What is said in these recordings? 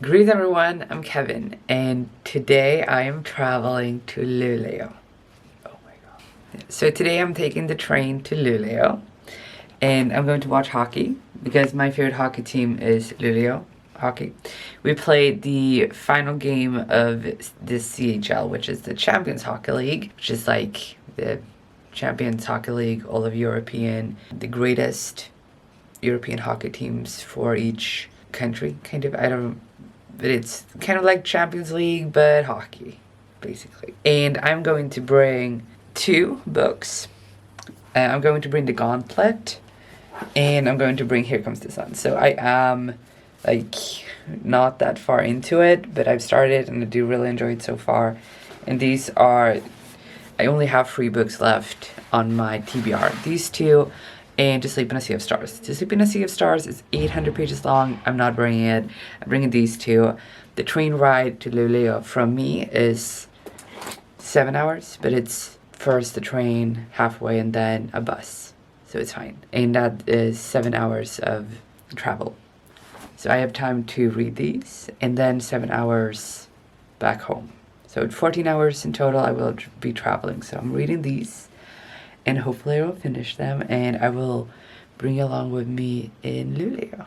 Greetings everyone, I'm Kevin, and today I am traveling to Luleå. Oh my god. So today I'm taking the train to Luleå, and I'm going to watch hockey, because my favorite hockey team is Luleå hockey. We played the final game of the CHL, which is the Champions Hockey League, which is like the Champions Hockey League, all of European, the greatest European hockey teams for each country, kind of. But it's kind of like Champions League, but hockey, basically. And I'm going to bring 2 books. I'm going to bring The Gauntlet, and I'm going to bring Here Comes the Sun. So I am, like, not that far into it, but I've started, and I do really enjoy it so far. And these are, I only have 3 books left on my TBR. These 2, and To Sleep in a Sea of Stars. To Sleep in a Sea of Stars is 800 pages long. I'm not bringing it. I'm bringing these 2. The train ride to Luleå from me is 7 hours, but it's first the train, halfway, and then a bus. So it's fine. And that is 7 hours of travel. So I have time to read these, and then 7 hours back home. So 14 hours in total I will be traveling. So I'm reading these, and hopefully I will finish them, and I will bring you along with me in Luleå.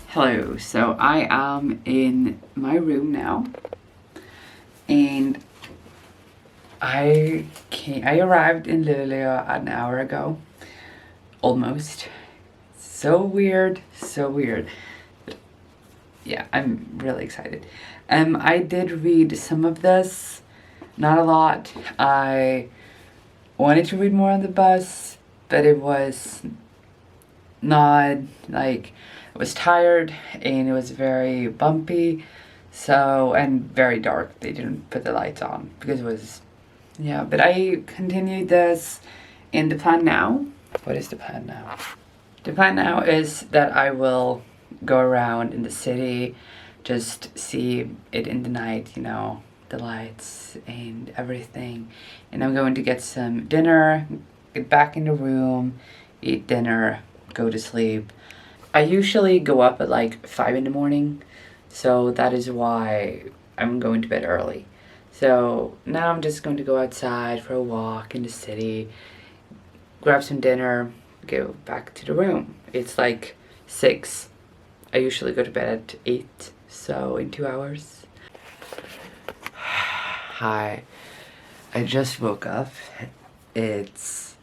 Hello, so I am in my room now, and I arrived in Luleå an hour ago, almost. So weird, so weird. But yeah, I'm really excited. I did read some of this, not a lot. I wanted to read more on the bus, but it was not, like, I was tired, and it was very bumpy, so, and very dark. They didn't put the lights on because it was, yeah, but I continued this. And the plan now, what is the plan now? The plan now is that I will go around in the city, just see it in the night, you know, the lights and everything. And I'm going to get some dinner, get back in the room, eat dinner, go to sleep. I usually go up at like 5 in the morning, so that is why I'm going to bed early. So now I'm just going to go outside for a walk in the city, grab some dinner, go back to the room. It's like 6. I usually go to bed at 8, so in 2 hours. Hi, I just woke up. It's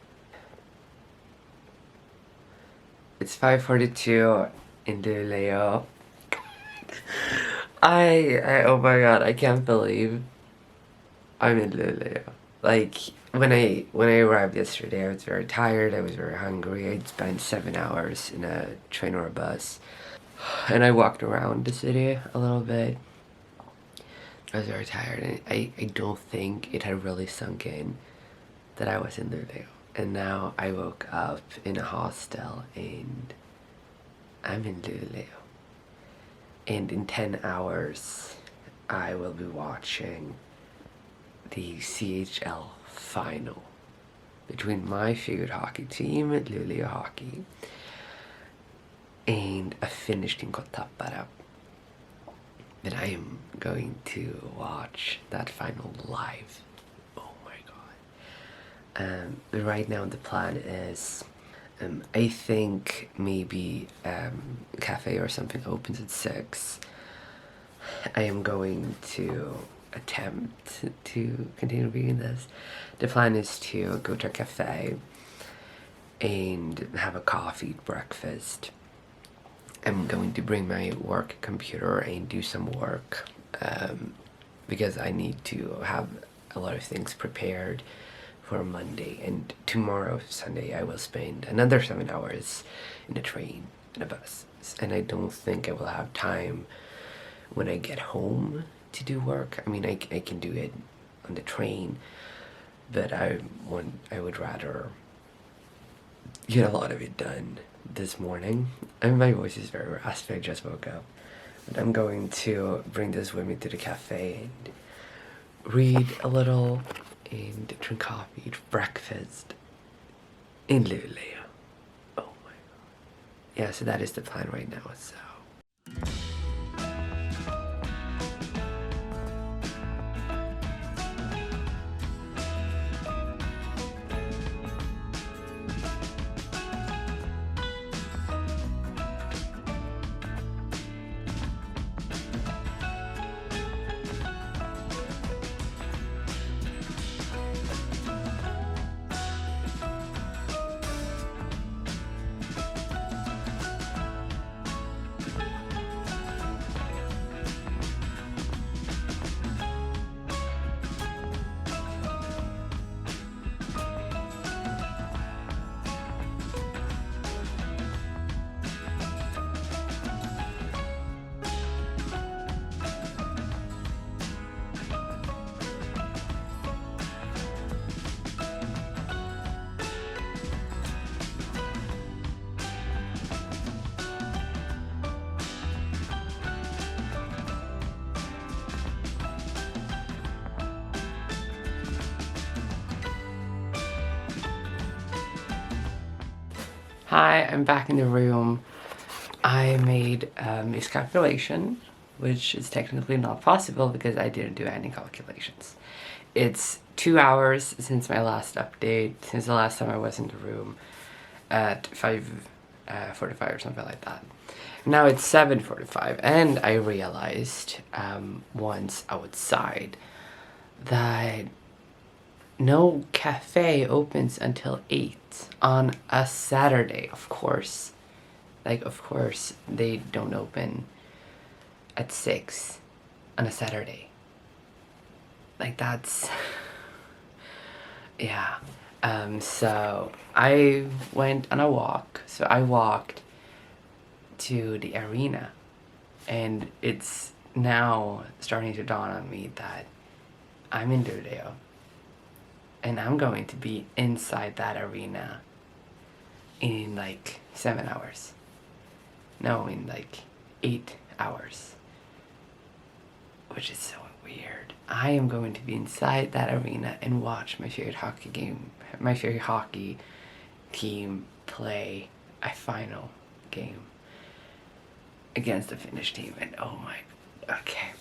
5:42 in Luleå. Oh my god, I can't believe I'm in Luleå. Like, when I arrived yesterday, I was very tired, I was very hungry. I'd spent 7 hours in a train or a bus. And I walked around the city a little bit. I was very tired, and I don't think it had really sunk in that I was in Luleå. And now I woke up in a hostel and I'm in Luleå. And in 10 hours, I will be watching the CHL final between my favorite hockey team, Luleå Hockey, and a Finnish team called Tappara. But I am going to watch that final live. Oh my god. Right now the plan is, I think maybe cafe or something opens at 6. I am going to attempt to continue reading this. The plan is to go to a cafe and have a coffee, breakfast. I'm going to bring my work computer and do some work because I need to have a lot of things prepared for Monday. And tomorrow, Sunday, I will spend another 7 hours in a train, in a bus. And I don't think I will have time when I get home to do work. I mean, I can do it on the train, but I would rather get a lot of it done this morning. And my voice is very raspy, I just woke up. But I'm going to bring this with me to the cafe and read a little and drink coffee, eat breakfast in Luleå. Oh my god. Yeah, so that is the plan right now, so. Hi, I'm back in the room. I made a miscalculation, which is technically not possible because I didn't do any calculations. It's 2 hours since my last update, since the last time I was in the room at 5:45 or something like that. Now it's 7:45, and I realized once outside that no cafe opens until 8 on a Saturday, of course. Like, of course, they don't open at 6 on a Saturday. Like, that's... yeah. So I went on a walk. So I walked to the arena. And it's now starting to dawn on me that I'm in Luleå. And I'm going to be inside that arena in like 7 hours. No, in like 8 hours. Which is so weird. I am going to be inside that arena and watch my favorite hockey game, my favorite hockey team play a final game against the Finnish team. And oh my, okay.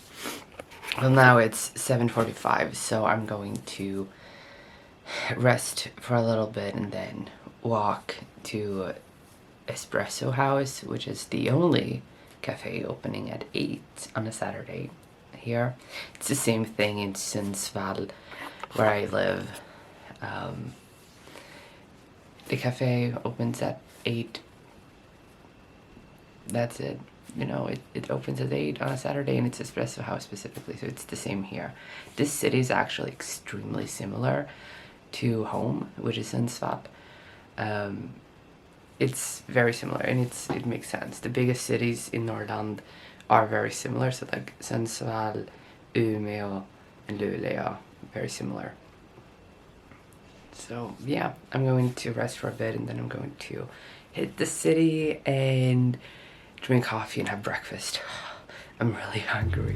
Well, now it's 7:45, so I'm going to rest for a little bit and then walk to Espresso House, which is the only cafe opening at 8 on a Saturday here. It's the same thing in Sundsvall, where I live. The cafe opens at 8. That's it. You know, it opens at 8 on a Saturday, and it's espresso house specifically, so it's the same here. This city is actually extremely similar to home, which is Sundsvall. It's very similar, and it makes sense. The biggest cities in Norrland are very similar, so like Sundsvall, Umeå, and Luleå, very similar. So yeah, I'm going to rest for a bit, and then I'm going to hit the city and drink coffee and have breakfast. I'm really hungry.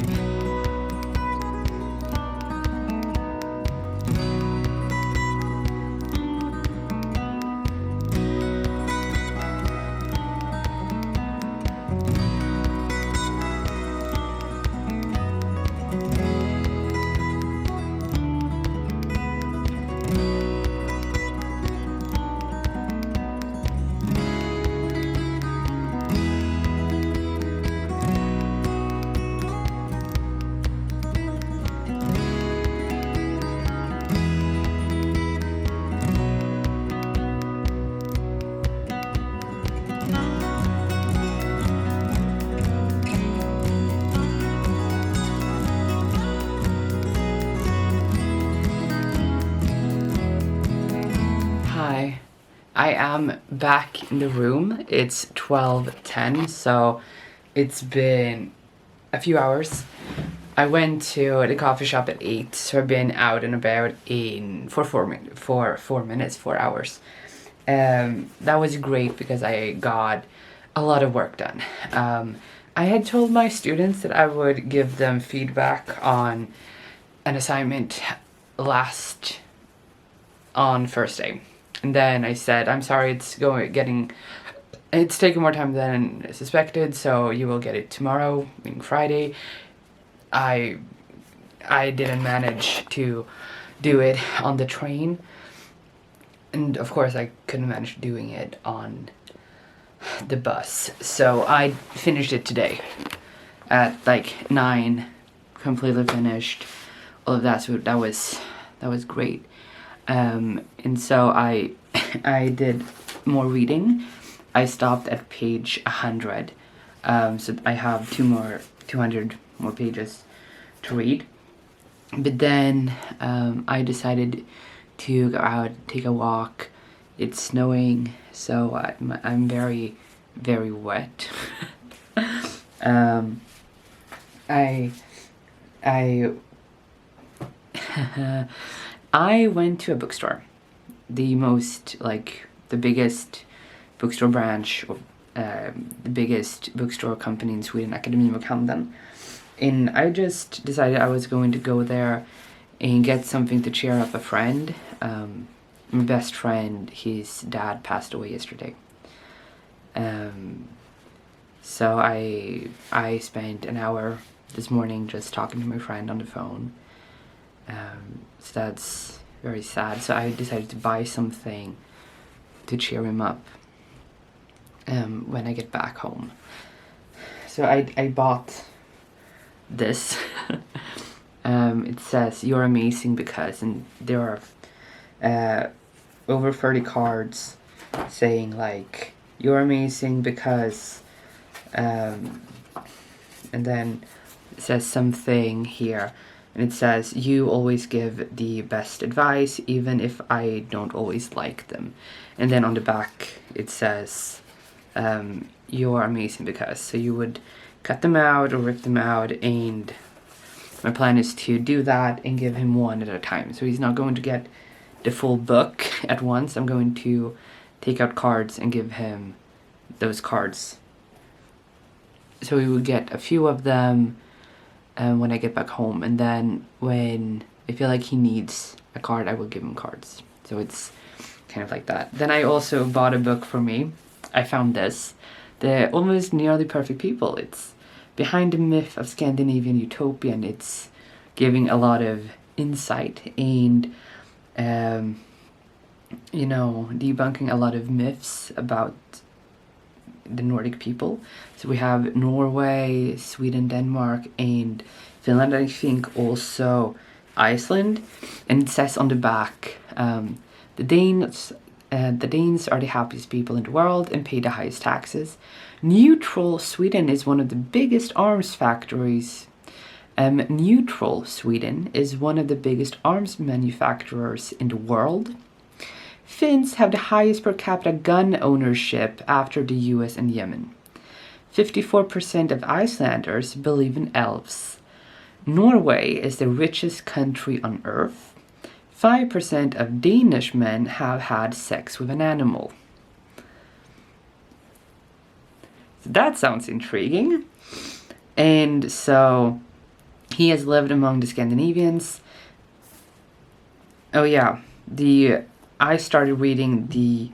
Hi, I am back in the room. It's 12:10, so it's been a few hours. I went to the coffee shop at 8, so I've been out and about for 4 hours. That was great because I got a lot of work done. I had told my students that I would give them feedback on an assignment on Thursday. And then I said, I'm sorry, it's taking more time than suspected, so you will get it tomorrow, meaning Friday. I didn't manage to do it on the train. And of course I couldn't manage doing it on the bus. So I finished it today at like 9, completely finished. All of that, so that was great. And so I did more reading. I stopped at page 100, so I have 200 more pages to read. But then I decided to go out, take a walk. It's snowing, so I'm very, very wet. I went to a bookstore, the biggest bookstore branch, the biggest bookstore company in Sweden, Akademibokhandeln. And I just decided I was going to go there and get something to cheer up a friend. My best friend, his dad passed away yesterday. So I spent an hour this morning just talking to my friend on the phone. So that's very sad. So I decided to buy something to cheer him up when I get back home. So I bought this. It says, "You're amazing because," and there are over 30 cards saying like, "You're amazing because," and then it says something here. And it says, "You always give the best advice, even if I don't always like them." And then on the back, it says, "You're amazing because." So you would cut them out or rip them out, and my plan is to do that and give him one at a time. So he's not going to get the full book at once. I'm going to take out cards and give him those cards. So he will get a few of them when I get back home, and then when I feel like he needs a card, I will give him cards. So it's kind of like that. Then I also bought a book for me. I found this, The Almost Nearly Perfect People. It's behind the myth of Scandinavian utopia, and it's giving a lot of insight and debunking a lot of myths about the Nordic people. So we have Norway, Sweden, Denmark, and Finland, I think also Iceland. And it says on the back, the Danes are the happiest people in the world and pay the highest taxes. Neutral Sweden is one of the biggest arms factories. Neutral Sweden is one of the biggest arms manufacturers in the world. Finns have the highest per capita gun ownership after the US and Yemen. 54% of Icelanders believe in elves. Norway is the richest country on earth. 5% of Danish men have had sex with an animal. So that sounds intriguing. And so he has lived among the Scandinavians. Oh yeah, I started reading the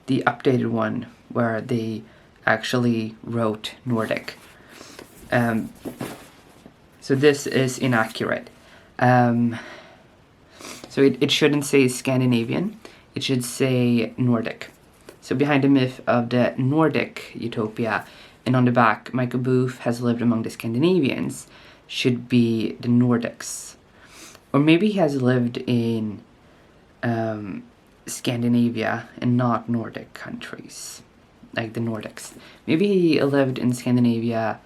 updated one where they actually wrote Nordic. So this is inaccurate. So it shouldn't say Scandinavian, it should say Nordic. So behind the myth of the Nordic utopia, and on the back, Michael Booth has lived among the Scandinavians, should be the Nordics. Or maybe he has lived in Scandinavia and not Nordic countries, like the Nordics. Maybe he lived in Scandinavia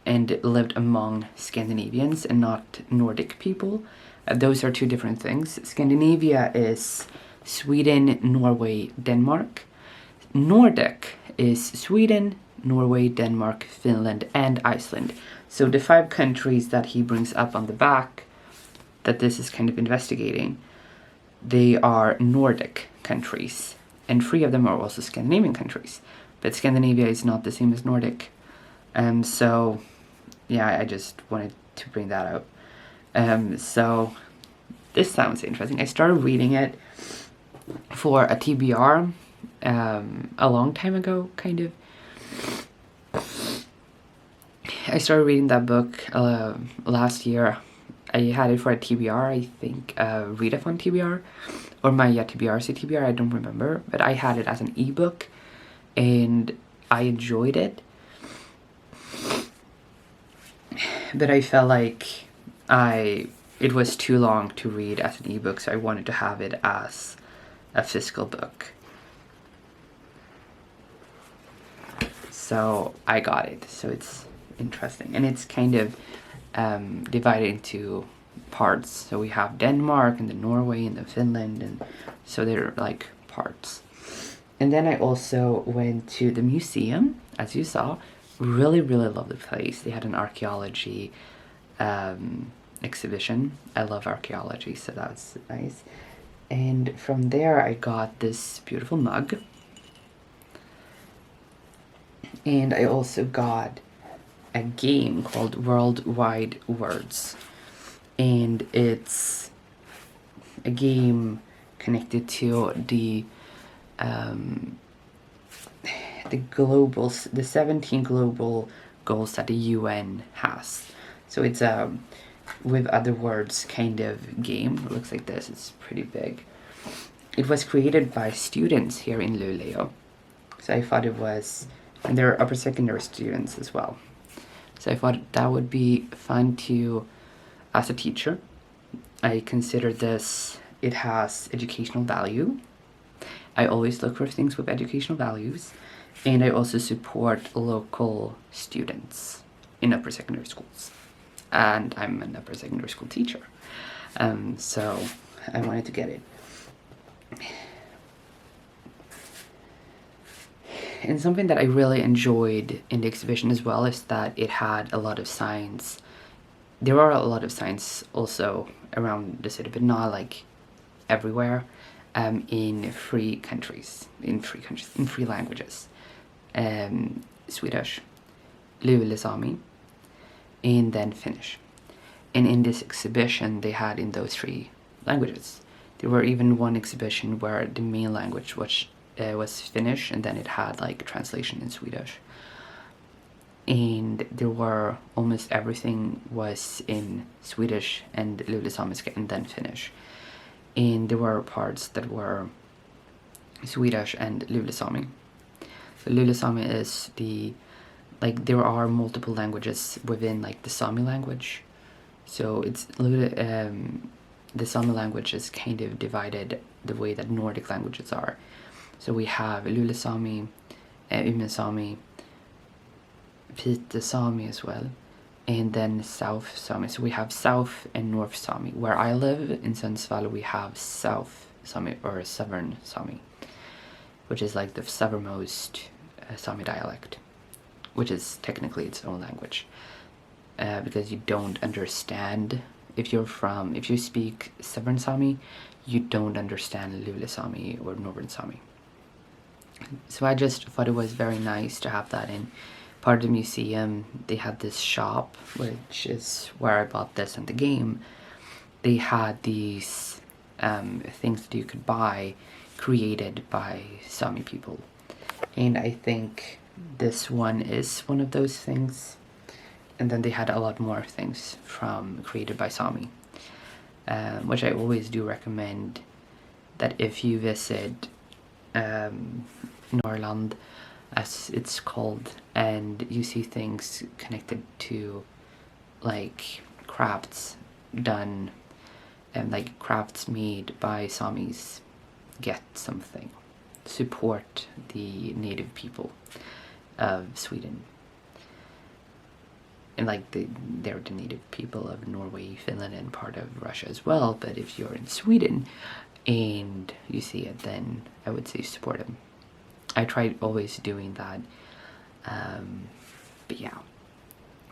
and lived among Scandinavians and not Nordic people. Those are two different things. Scandinavia is Sweden, Norway, Denmark. Nordic is Sweden, Norway, Denmark, Finland, and Iceland. So the 5 countries that he brings up on the back that this is kind of investigating, they are Nordic countries. And 3 of them are also Scandinavian countries. But Scandinavia is not the same as Nordic. So, yeah, I just wanted to bring that up. So, this sounds interesting. I started reading it for a TBR a long time ago, kind of. I started reading that book last year. I had it for a TBR, I think, Readathon TBR, or my TBRC TBR, I don't remember, but I had it as an ebook, and I enjoyed it. But I felt like it was too long to read as an ebook, so I wanted to have it as a physical book. So I got it. So it's interesting, and it's kind of divided into parts. So we have Denmark and then Norway and then Finland, and so they're like parts. And then I also went to the museum, as you saw. Really love the place. They had an archaeology exhibition. I love archaeology, so that's nice. And from there I got this beautiful mug. And I also got a game called Worldwide Words. And it's a game connected to the 17 global goals that the UN has. So it's a with other words kind of game. It looks like this. It's pretty big. It was created by students here in Luleå. So I thought it was, and there are upper secondary students as well. So I thought that would be fun to, as a teacher. I consider this, it has educational value. I always look for things with educational values. And I also support local students in upper secondary schools. And I'm an upper secondary school teacher. So I wanted to get it. And something that I really enjoyed in the exhibition as well is that it had a lot of signs. There are a lot of signs also around the city, but not like everywhere, in 3 countries, in 3 languages. Swedish, Luleå, and then Finnish. And in this exhibition they had in those 3 languages. There were even one exhibition where the main language was Finnish, and then it had like a translation in Swedish. And there were almost everything was in Swedish and Luleå and then Finnish. And there were parts that were Swedish and Luleå. So Luleå is there are multiple languages within like the Sami language. So it's the Sami language is kind of divided the way that Nordic languages are. So we have Lule Sami, Ume Sami, Pite Sami as well, and then South Sami. So we have South and North Sami. Where I live in Sundsvall, we have South Sami, or Southern Sami, which is like the southernmost Sami dialect, which is technically its own language, because you don't understand, if you speak Southern Sami, you don't understand Lule Sami or Northern Sami. So I just thought it was very nice to have that in part of the museum. They had this shop, which is where I bought this and the game. They had these things that you could buy created by Sami people. And I think this one is one of those things. And then they had a lot more things created by Sami, which I always do recommend, that if you visit Norrland, as it's called, and you see things connected to like crafts done and like crafts made by Samis, get something. Support the native people of Sweden. And like they're the native people of Norway, Finland, and part of Russia as well. But if you're in Sweden and you see it, then I would say support them. I tried always doing that. But yeah.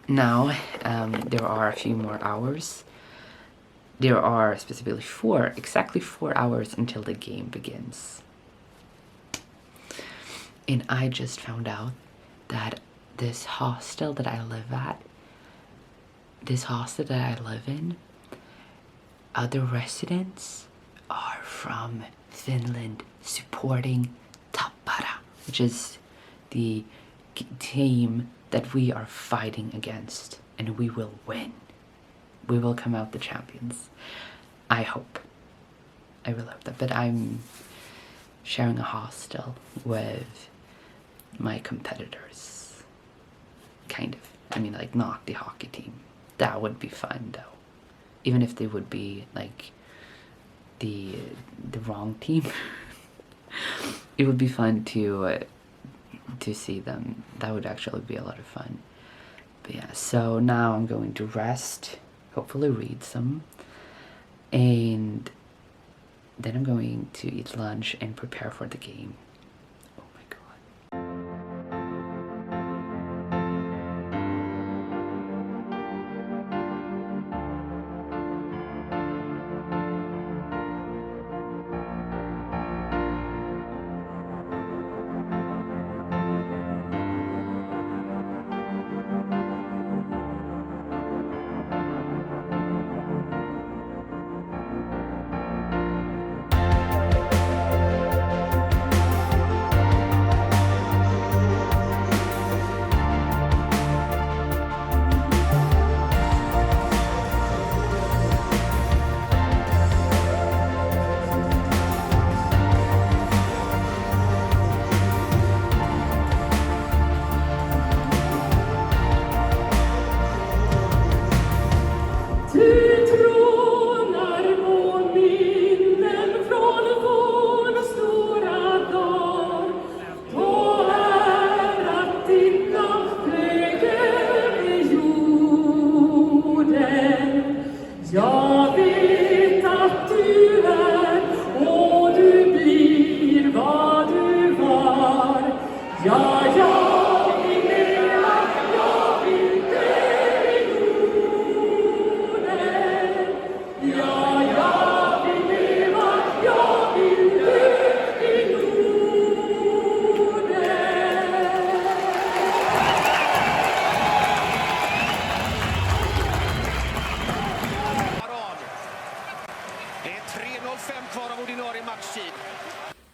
Now, there are a few more hours. There are specifically exactly 4 hours until the game begins. And I just found out that this hostel that I live in, other residents are from Finland supporting Tappara, which is the team that we are fighting against, and we will win. We will come out the champions. I hope. I really hope that. But I'm sharing a hostel with my competitors. Kind of. I mean, like, not the hockey team. That would be fun, though. Even if they would be, like, the wrong team. It would be fun to see them. That would actually be a lot of fun. But yeah, so now I'm going to rest, hopefully read some, and then I'm going to eat lunch and prepare for the game. Oh my god.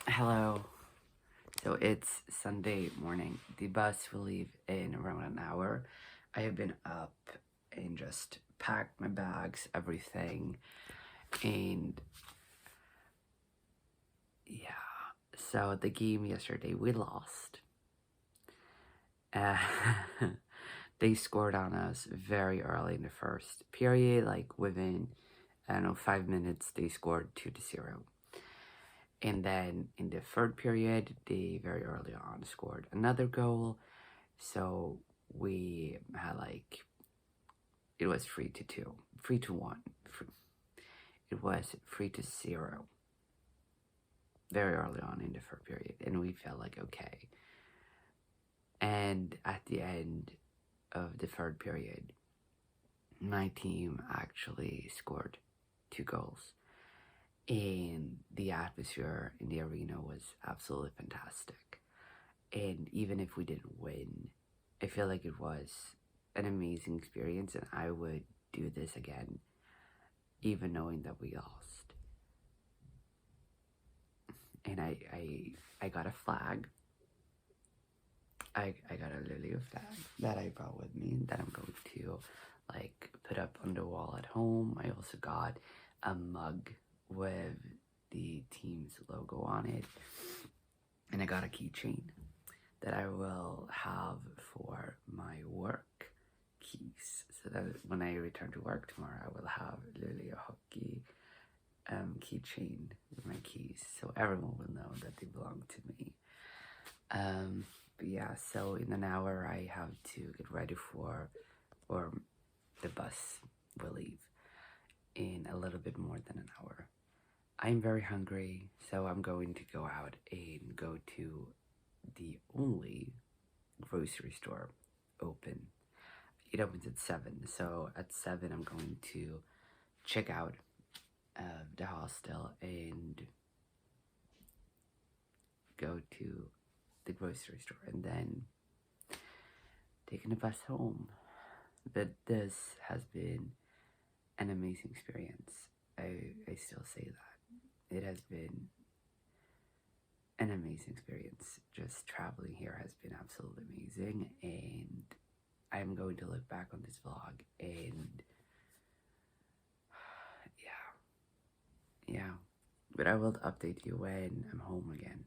Hello. So it's Sunday morning. The bus will leave in around an hour. I have been up and just packed my bags, everything. And yeah, so the game yesterday, we lost. They they scored on us very early in the first period, like within, I don't know, 5 minutes, they scored 2-0. And then in the third period, they very early on scored another goal. So we had like, it was 3-2, 3-1. It was 3-0 very early on in the third period. And we felt like, okay. And at the end of the third period, my team actually scored 2 goals. And the atmosphere in the arena was absolutely fantastic. And even if we didn't win, I feel like it was an amazing experience, and I would do this again, even knowing that we lost. And I got a flag. I got a Luleå flag that I brought with me that I'm going to like put up on the wall at home. I also got a mug with the team's logo on it, and I got a keychain that I will have for my work keys, so that when I return to work tomorrow, I will have Luleå hockey keychain with my keys, so everyone will know that they belong to me. But yeah, so in an hour I have to get ready for, or the bus will leave in a little bit more than an hour. I'm very hungry, so I'm going to go out and go to the only grocery store open. It opens at 7, so at 7 I'm going to check out the hostel and go to the grocery store and then taking the bus home. But this has been an amazing experience. I still say that. It has been an amazing experience. Just traveling here has been absolutely amazing, and I'm going to look back on this vlog and yeah, but I will update you when I'm home again.